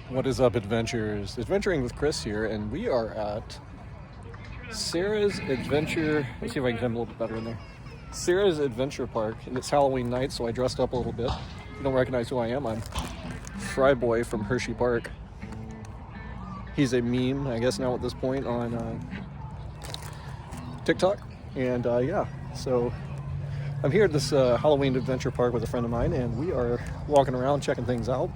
What is up, adventurers? Adventuring with Chris here, and we are at Sara's Adventure. Let's see if I can get a little bit better in there. Sara's Adventure Park, and it's Halloween night, so I dressed up a little bit. If you don't recognize who I am, I'm Fry Boy from Hershey Park. He's a meme, I guess, now at this point on TikTok. And yeah, so I'm here at this Halloween Adventure Park with a friend of mine, and we are walking around checking things out.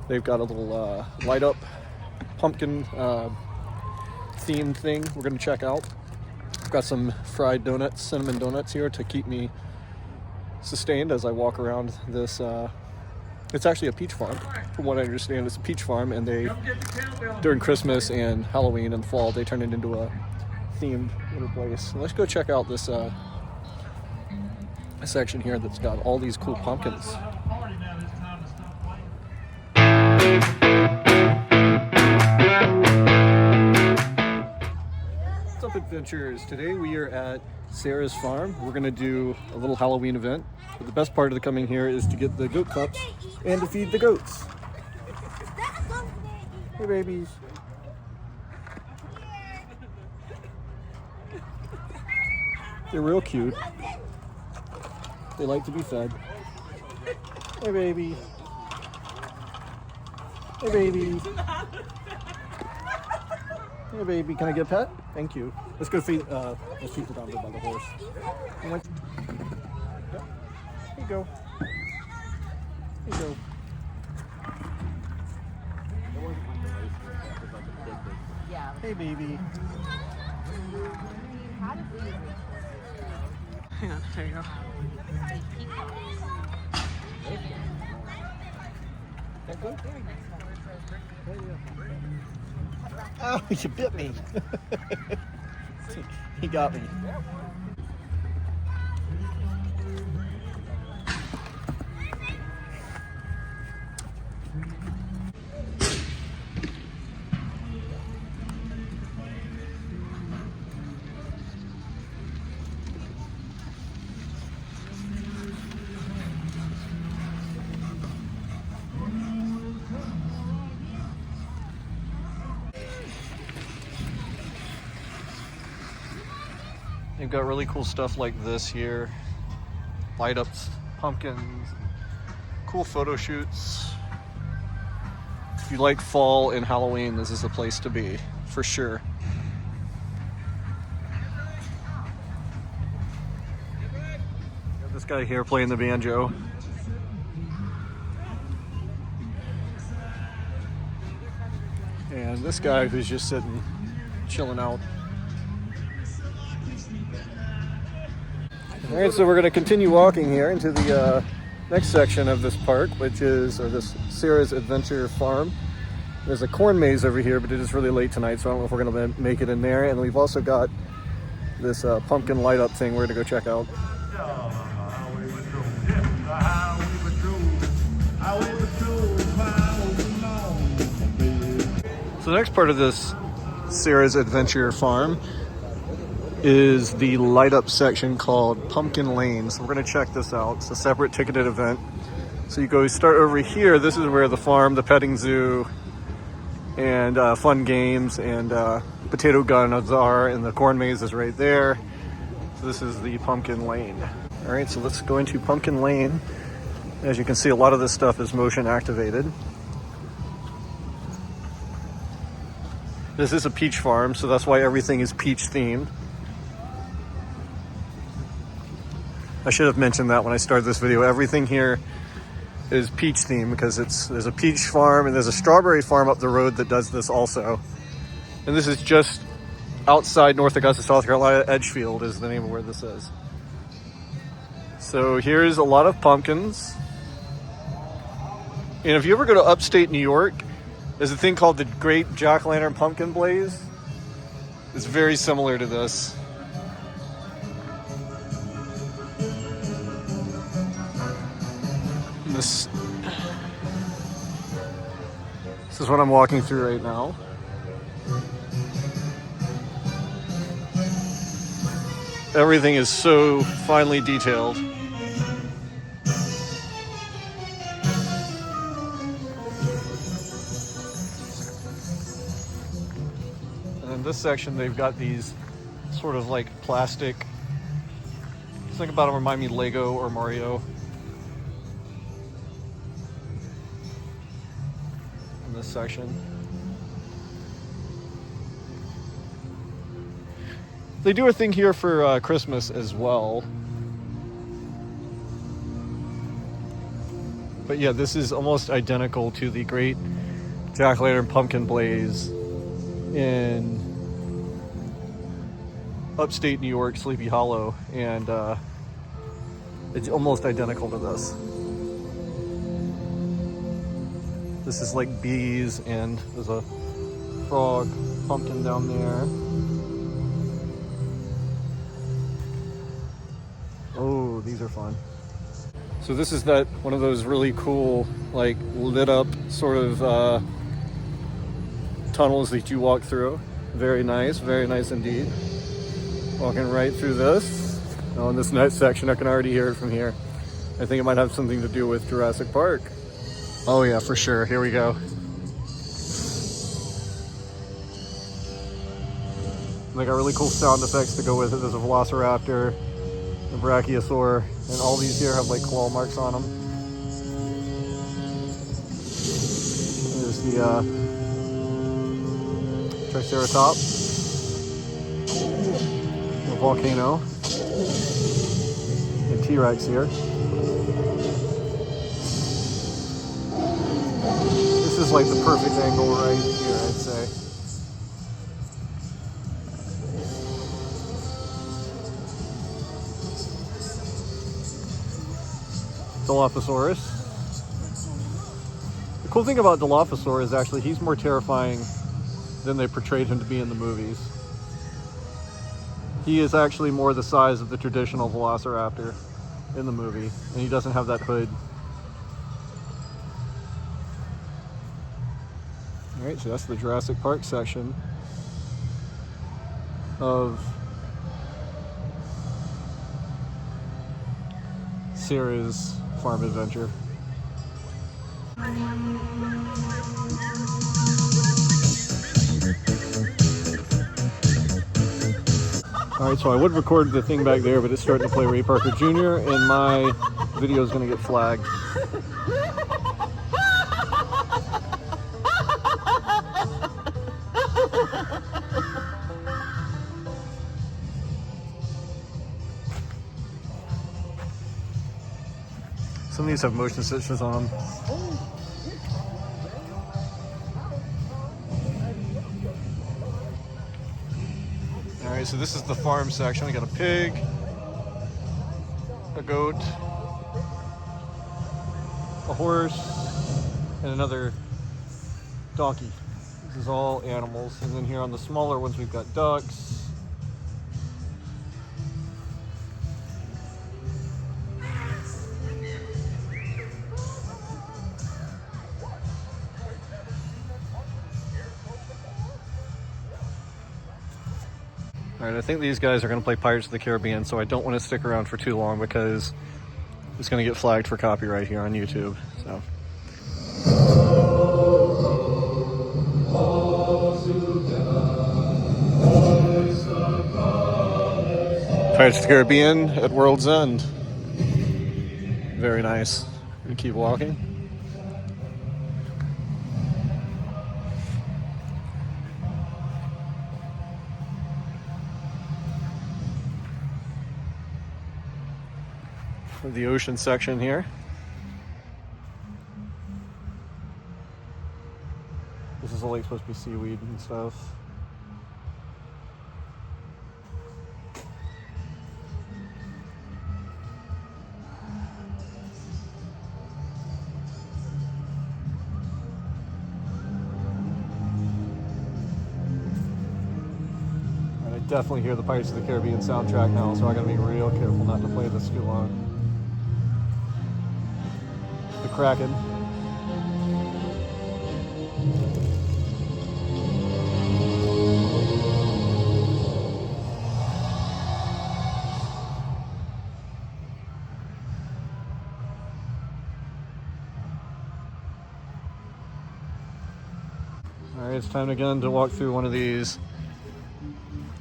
They've got a little light up pumpkin themed thing we're going to check out. I've got some fried donuts, cinnamon donuts here to keep me sustained as I walk around this. It's actually a peach farm, from what I understand. It's a peach farm, and they, during Christmas and Halloween and fall, they turn it into a themed little place. So let's go check out this section here that's got all these cool pumpkins. What's up, adventurers? Today we are at Sara's farm. We're going to do a little Halloween event. But the best part of the coming here is to get the goat cups and to feed the goats. Hey, babies. They're real cute. They like to be fed. Hey, baby. Hey, baby. Hey, baby. Can I get a pet? Thank you. Let's go feed. Let's feed it on by the horse. Here you go. Here you go. Hey, baby. Hang on. There you go. That good? Oh, you bit me. He got me. You've got really cool stuff like this here. Light ups, pumpkins, cool photo shoots. If you like fall and Halloween, this is the place to be, for sure. Got this guy here playing the banjo. And this guy who's just sitting, chilling out. All right, so we're going to continue walking here into the next section of this park, which is this Sara's Adventure Farm. There's a corn maze over here, but it is really late tonight, so I don't know if we're going to make it in there. And we've also got this pumpkin light up thing we're going to go check out. So the next part of this Sara's Adventure Farm is the light up section called Pumpkin Lane. So we're going to check this out. It's a separate ticketed event. So you go start over here. This is where the farm, the petting zoo, and fun games and potato guns are, and the corn maze is right there. So this is the Pumpkin Lane. All right, so let's go into Pumpkin Lane. As you can see, a lot of this stuff is motion activated. This is a peach farm, so that's why everything is peach themed. I should have mentioned that when I started this video. Everything here is peach themed because there's a peach farm and there's a strawberry farm up the road that does this also. And this is just outside North Augusta, South Carolina. Edgefield is the name of where this is. So here's a lot of pumpkins. And if you ever go to upstate New York, there's a thing called the Great Jack-O-Lantern Pumpkin Blaze. It's very similar to this. This is what I'm walking through right now. Everything is so finely detailed. in this section, they've got these sort of like plastic. Think about them, remind me Lego or Mario. In this section. They do a thing here for Christmas as well. But yeah, this is almost identical to the Great Jack-o'-lantern Pumpkin Blaze in upstate New York, Sleepy Hollow, and it's almost identical to this. This is like bees, and there's a frog pumpkin down there. Oh, these are fun. So this is that one of those really cool, like lit up sort of tunnels that you walk through. Very nice indeed. Walking right through this. Oh, in this next section, I can already hear it from here. I think it might have something to do with Jurassic Park. Oh yeah, for sure. Here we go. They got really cool sound effects to go with it. There's a velociraptor, a brachiosaur, and all these here have like claw marks on them. There's the Triceratops, the volcano, and T-Rex here. This is like the perfect angle right here, I'd say. Dilophosaurus. The cool thing about Dilophosaurus is actually he's more terrifying than they portrayed him to be in the movies. He is actually more the size of the traditional Velociraptor in the movie, and he doesn't have that hood. Alright, so that's the Jurassic Park section of Sara's farm adventure. Alright, so I would record the thing back there, but it's starting to play Ray Parker Jr. and my video is going to get flagged. Some of these have motion sensors on them. Alright, so this is the farm section. We got a pig, a goat, a horse, and another donkey. This is all animals. And then here on the smaller ones we've got ducks. Alright, I think these guys are going to play Pirates of the Caribbean, so I don't want to stick around for too long because it's going to get flagged for copyright here on YouTube. So. Pirates of the Caribbean at World's End. Very nice. We keep walking. The ocean section here. This is a lake supposed to be seaweed and stuff. And I definitely hear the Pirates of the Caribbean soundtrack now, so I gotta be real careful not to play this too long. The Kraken. All right, it's time again to walk through one of these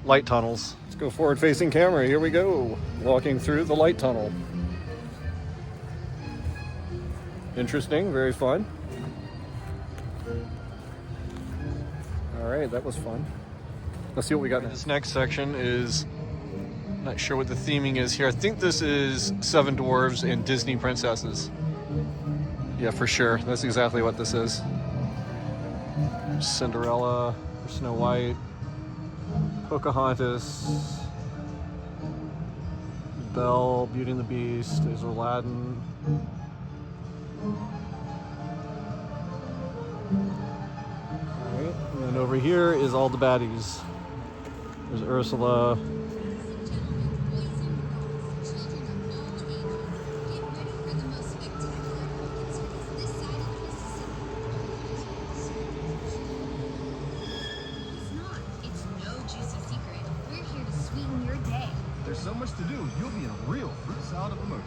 light tunnels. Let's go forward facing camera. Here we go. Walking through the light tunnel. Interesting, very fun. All right, that was fun. Let's see what we got. This next section is, not sure what the theming is here. I think this is Seven Dwarves and Disney Princesses. Yeah, for sure. That's exactly what this is. Cinderella, Snow White, Pocahontas, Belle, Beauty and the Beast, there's Aladdin. Alright, and then over here is all the baddies. There's Ursula. There's so much to do, you'll be in a real fruit salad of emotions.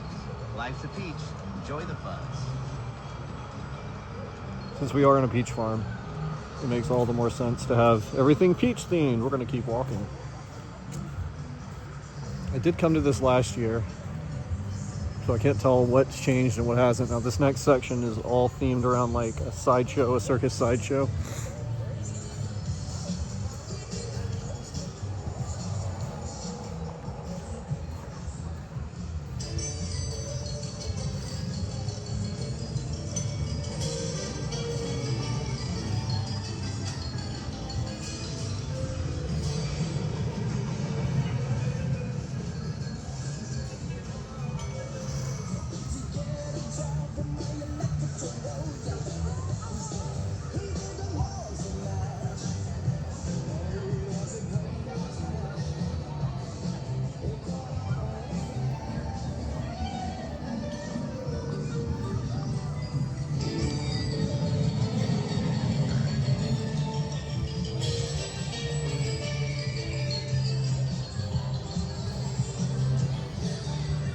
Life's a peach. Enjoy the fuzz. Since we are in a peach farm, it makes all the more sense to have everything peach themed. We're going to keep walking. I did come to this last year, so I can't tell what's changed and what hasn't. Now this next section is all themed around like a sideshow, a circus sideshow.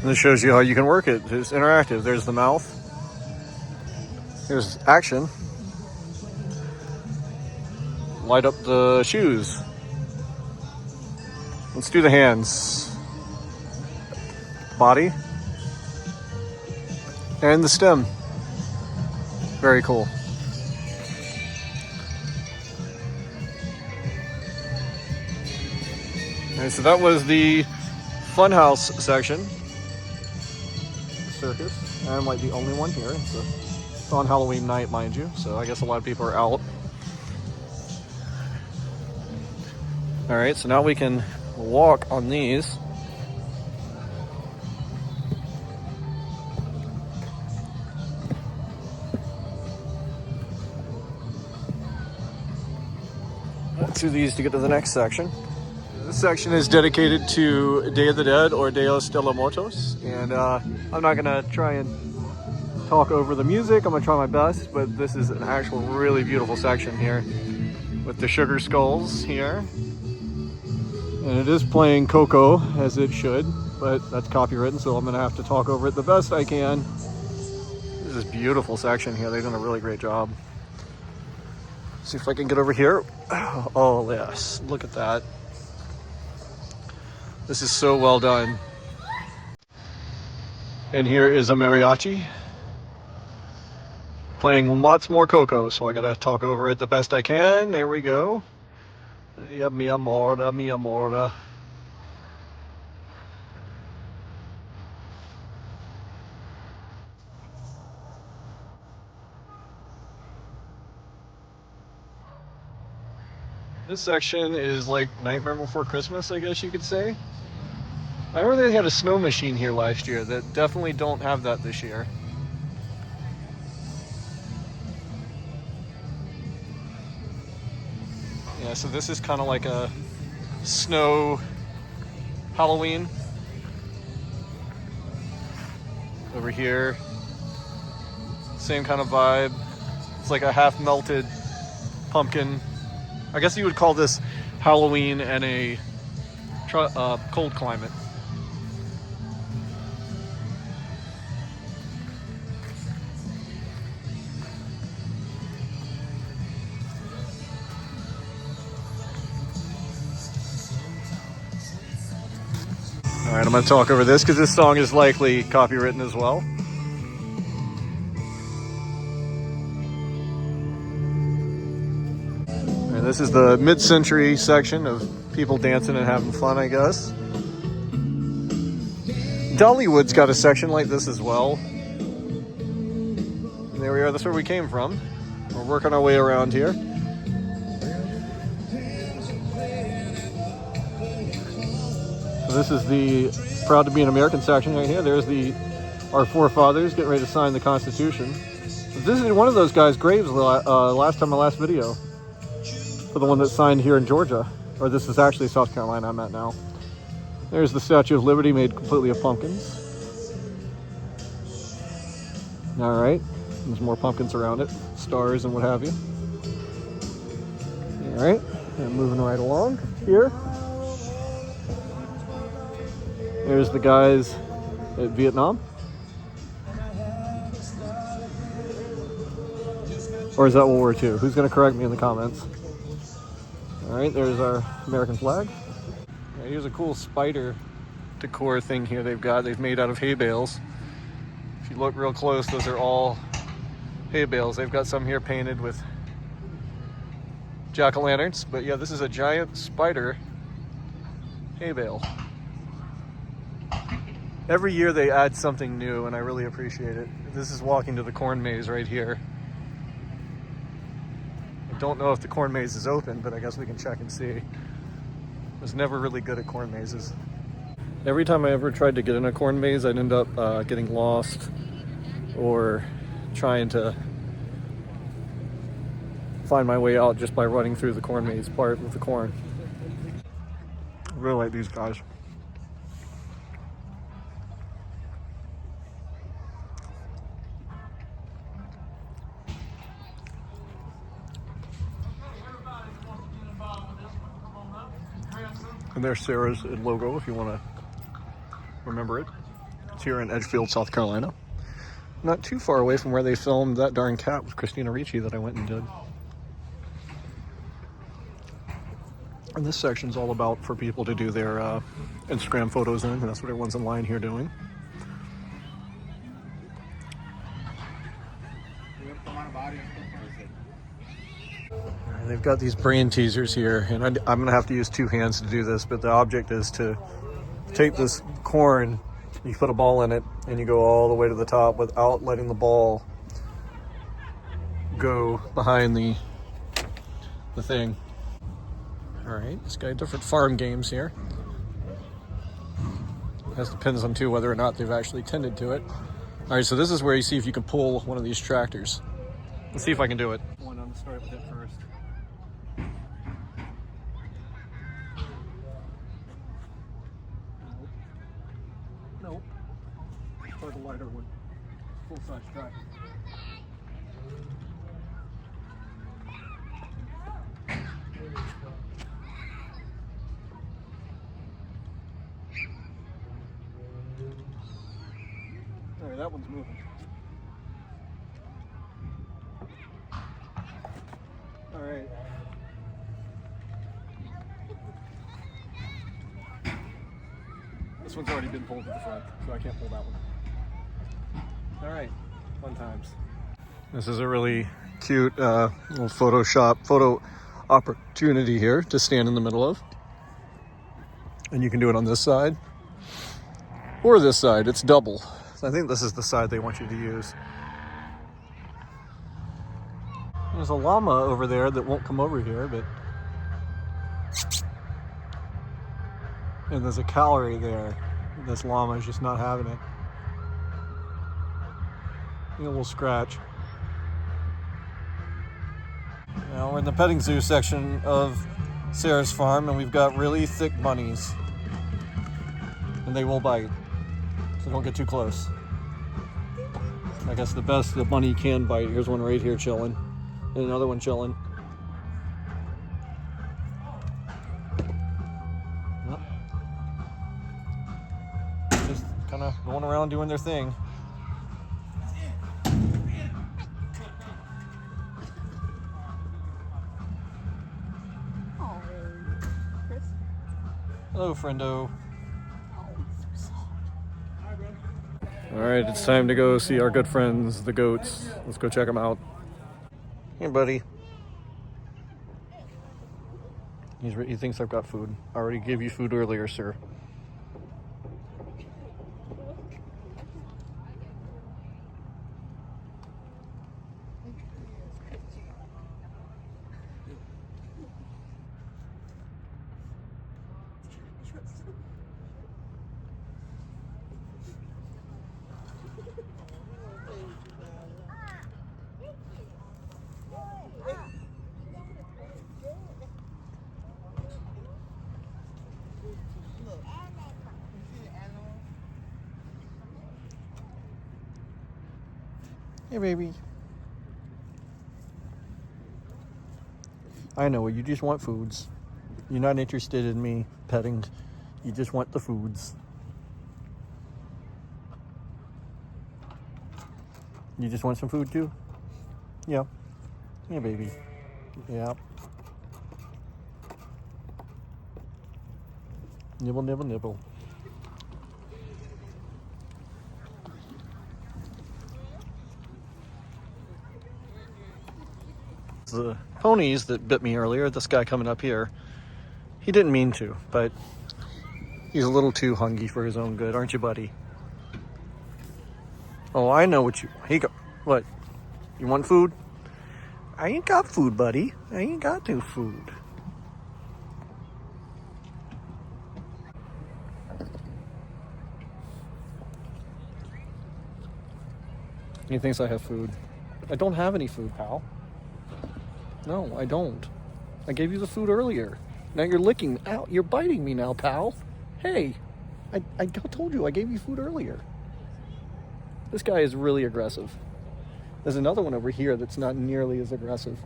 And this shows you how you can work it. It's interactive. There's the mouth. Here's action. Light up the shoes. Let's do the hands. Body. And the stem. Very cool. And so that was the Funhouse section. Circus. I'm like the only one here. It's on Halloween night, mind you, so I guess a lot of people are out. All right, so now we can walk on these. Walk through these to get to the next section. This section is dedicated to Day of the Dead, or Dios de los Muertos, and I'm not gonna try and talk over the music. I'm gonna try my best, but this is an actual really beautiful section here with the sugar skulls here, and it is playing Coco as it should, but that's copywritten, so I'm gonna have to talk over it the best I can. This is a beautiful section here. They've done a really great job. See if I can get over here. Oh yes, look at that. This is so well done. And here is a mariachi playing lots more Coco, so I gotta talk over it the best I can. There we go. Yeah, mi amor, mi amor. This section is like Nightmare Before Christmas, I guess you could say. I remember they had a snow machine here last year. That definitely don't have that this year. Yeah, so this is kind of like a snow Halloween. Over here, same kind of vibe. It's like a half melted pumpkin. I guess you would call this Halloween in a cold climate. Alright, I'm going to talk over this because this song is likely copywritten as well. And this is the mid-century section of people dancing and having fun, I guess. Dollywood's got a section like this as well. And there we are, that's where we came from. We're working our way around here. So this is the proud to be an American section right here. There's our forefathers getting ready to sign the Constitution. This is one of those guys' graves last time, my last video. For the one that signed here in Georgia. Or this is actually South Carolina I'm at now. There's the Statue of Liberty made completely of pumpkins. Alright, there's more pumpkins around it. Stars and what have you. Alright, and moving right along here. There's the guys at Vietnam. Or is that World War II? Who's going to correct me in the comments? Alright, there's our American flag. Right, here's a cool spider decor thing here they've made out of hay bales. If you look real close, those are all hay bales. They've got some here painted with jack-o'-lanterns. But yeah, this is a giant spider hay bale. Every year they add something new and I really appreciate it. This is walking to the corn maze right here. I don't know if the corn maze is open, but I guess we can check and see. I was never really good at corn mazes. Every time I ever tried to get in a corn maze, I'd end up getting lost or trying to find my way out just by running through the corn maze part with the corn. I really like these guys. And there's Sara's logo if you want to remember it. It's here in Edgefield, South Carolina. Not too far away from where they filmed That Darn Cat with Christina Ricci that I went and did. And this section's all about for people to do their Instagram photos in, and that's what everyone's in line here doing. They've got these brain teasers here, and I'm going to have to use two hands to do this, but the object is to take this corn, you put a ball in it, and you go all the way to the top without letting the ball go behind the thing. Alright, it's got different farm games here. That depends on too whether or not they've actually tended to it. Alright, so this is where you see if you can pull one of these tractors. Let's see if I can do it. I'm going to start with it first. Nope. Or the lighter one. Full-size tractor. Alright, that one's moving. Alright. This one's already been pulled to the front, so I can't pull that one. Alright, fun times. This is a really cute little photo opportunity here to stand in the middle of. And you can do it on this side or this side. It's double. I think this is the side they want you to use. There's a llama over there that won't come over here, but... And there's a calorie there. This llama is just not having it. A little scratch. Now we're in the petting zoo section of Sara's farm, and we've got really thick bunnies. And they will bite. So don't get too close. I guess the best the bunny can bite. Here's one right here chilling. And another one chilling. Yep. Just kind of going around doing their thing. Oh, Chris. Hello, friendo. Oh, so All right, it's time to go see our good friends, the goats. Let's go check them out. Hey, buddy. He thinks I've got food. I already gave you food earlier, sir. Hey, baby. I know, you just want foods. You're not interested in me petting. You just want the foods. You just want some food too? Yeah. Yeah, baby. Yeah. Nibble, nibble, nibble. The ponies that bit me earlier, this guy coming up here, he didn't mean to, but he's a little too hungry for his own good, aren't you, buddy? Oh, I know what you... He go... What? You want food? I ain't got food, buddy. I ain't got no food. He thinks I have food. I don't have any food, pal. No, I don't. I gave you the food earlier. Now you're licking out. You're biting me now, pal. Hey, I told you I gave you food earlier. This guy is really aggressive. There's another one over here that's not nearly as aggressive.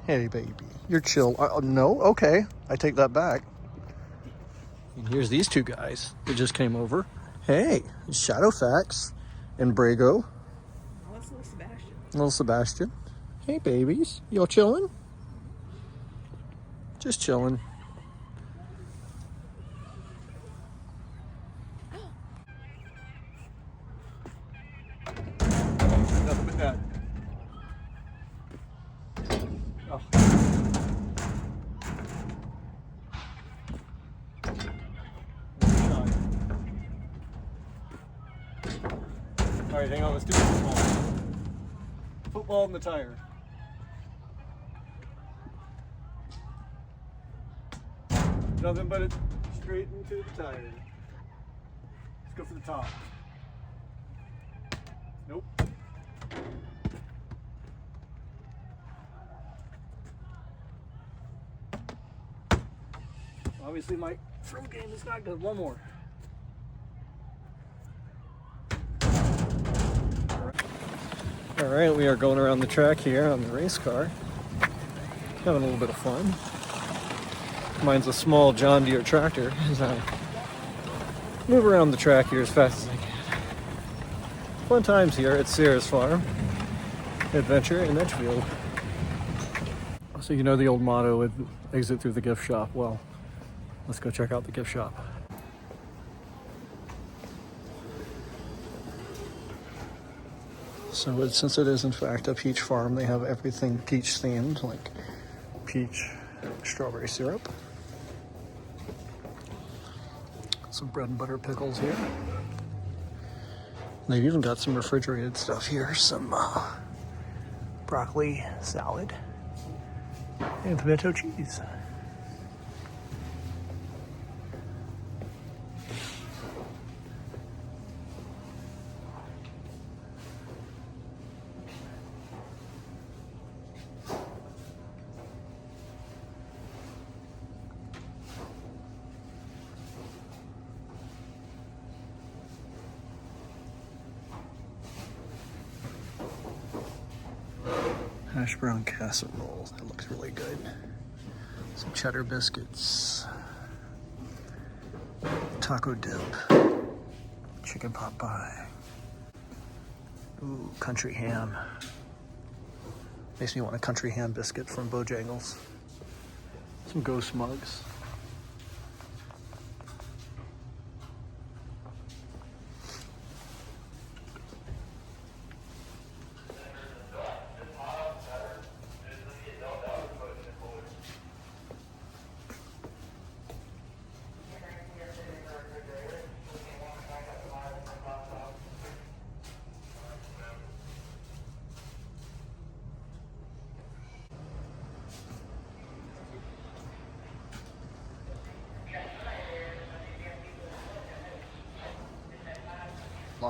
Hey, baby. You're chill. No? Okay. I take that back. And here's these two guys that just came over. Hey, Shadowfax and Brago. Little Sebastian. Little Sebastian. Hey, babies. Y'all chilling? Just chilling. Nothing but that. Oh. All right, hang on. Let's do football. Football in the tire. Nothing but it straight into the tire. Let's go for the top. Nope. Obviously my throw game is not good. One more. All right, we are going around the track here on the race car. Having a little bit of fun. Mine's a small John Deere tractor as I move around the track here as fast as I can. Fun times here at Sara's farm. Adventure in Edgefield. So you know the old motto with exit through the gift shop. Well, let's go check out the gift shop. So since it is in fact a peach farm, they have everything peach themed, like peach strawberry syrup. Some bread and butter pickles here. They've even got some refrigerated stuff here. Some broccoli salad and pimento cheese. Hash brown casserole. That looks really good. Some cheddar biscuits. Taco dip. Chicken pot pie. Ooh, country ham. Makes me want a country ham biscuit from Bojangles. Some ghost mugs.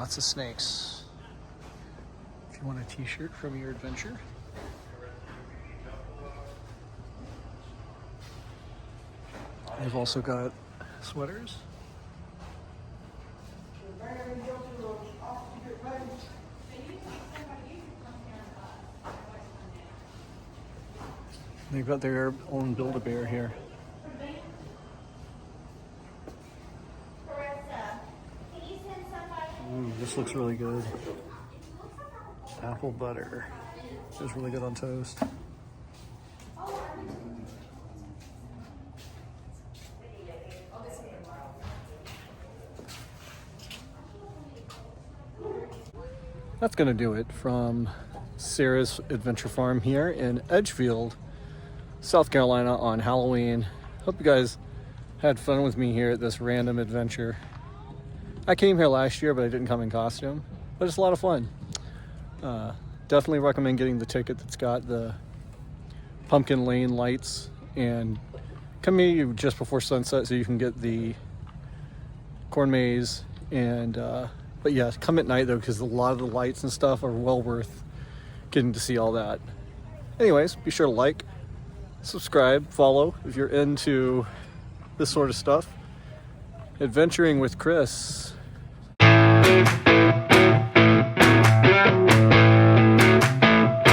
lots of snakes. If you want a t-shirt from your adventure. They've also got sweaters. They've got their own Build-A-Bear here. Ooh, this looks really good. Apple butter. It's really good on toast. That's gonna do it from Sara's Adventure Farm here in Edgefield, South Carolina on Halloween. Hope you guys had fun with me here at this random adventure. I came here last year, but I didn't come in costume, but it's a lot of fun. Definitely recommend getting the ticket that's got the pumpkin lane lights, and come here just before sunset so you can get the corn maze. And but yeah, come at night though, because a lot of the lights and stuff are well worth getting to see all that. Anyways, be sure to like, subscribe, follow if you're into this sort of stuff. Adventuring with Chris.